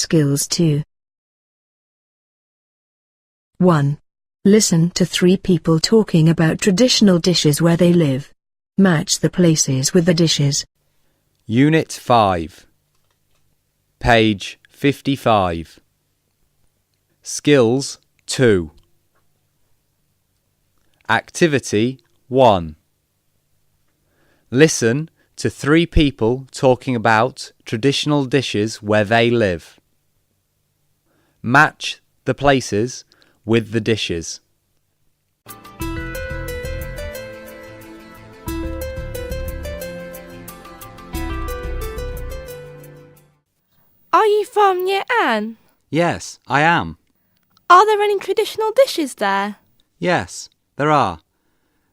Skills 2. 1. Listen to 3 people talking about traditional dishes where they live. Match the places with the dishes. Unit 5. Page 55. Skills 2. Activity 1. Listen to 3 people talking about traditional dishes where they live. Match the places with the dishes. Are you from Year Ann? Yes, I am. Are there any traditional dishes there? Yes, there are.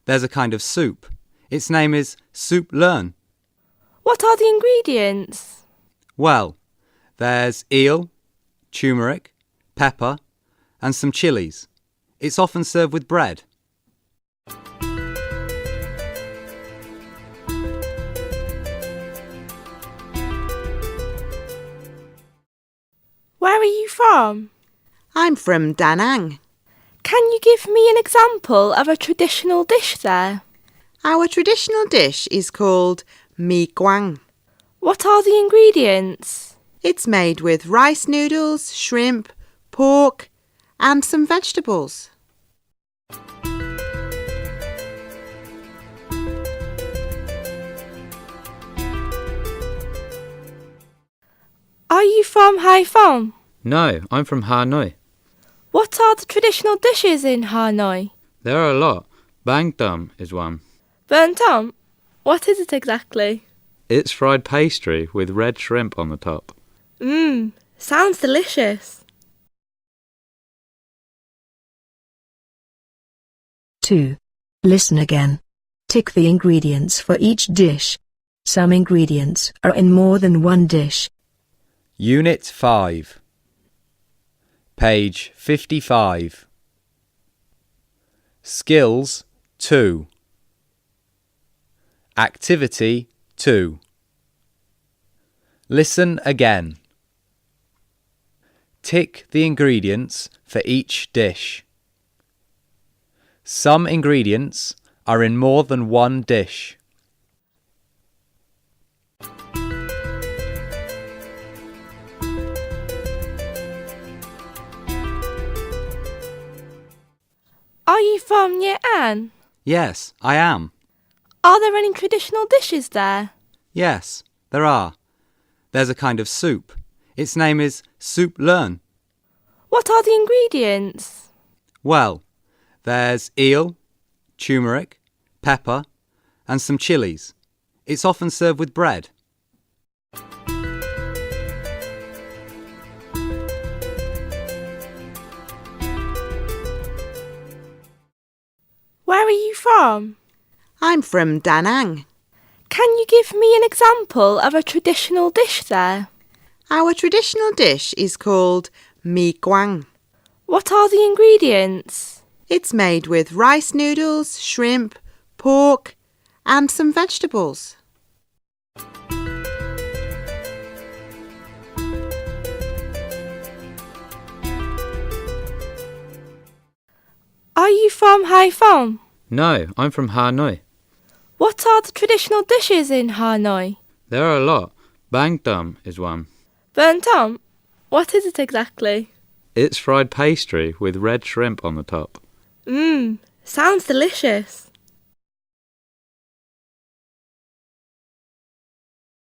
There's a kind of soup. Its name is soup learn. What are the ingredients? Well, there's eel, turmeric, pepper, and some chilies. It's often served with bread. Where are you from? I'm from Da Nang. Can you give me an example of a traditional dish there? Our traditional dish is called mi guang. What are the ingredients? It's made with rice noodles, shrimp, pork, and some vegetables. Are you from Haiphong? No, I'm from Hanoi. What are the traditional dishes in Hanoi? There are a lot. Bang dum is one. Burnt tom? What is it exactly? It's fried pastry with red shrimp on the top. Sounds delicious. 2. Listen again. Tick the ingredients for each dish. Some ingredients are in more than one dish. Unit 5. Page 55. Skills 2. Activity 2. Listen again. Tick the ingredients for each dish. Some ingredients are in more than one dish. Are you from Year Ann? Yes, I am. Are there any traditional dishes there? Yes, there are. There's a kind of soup. Its name is soup learn. What are the ingredients? Well, there's eel, turmeric, pepper, and some chilies. It's often served with bread. Where are you from? I'm from Da Nang. Can you give me an example of a traditional dish there? Our traditional dish is called mi guang. What are the ingredients? It's made with rice noodles, shrimp, pork, and some vegetables. Are you from Haiphong? No, I'm from Hanoi. What are the traditional dishes in Hanoi? There are a lot. Bang dum is one. Burnt tom? What is it exactly? It's fried pastry with red shrimp on the top. Sounds delicious.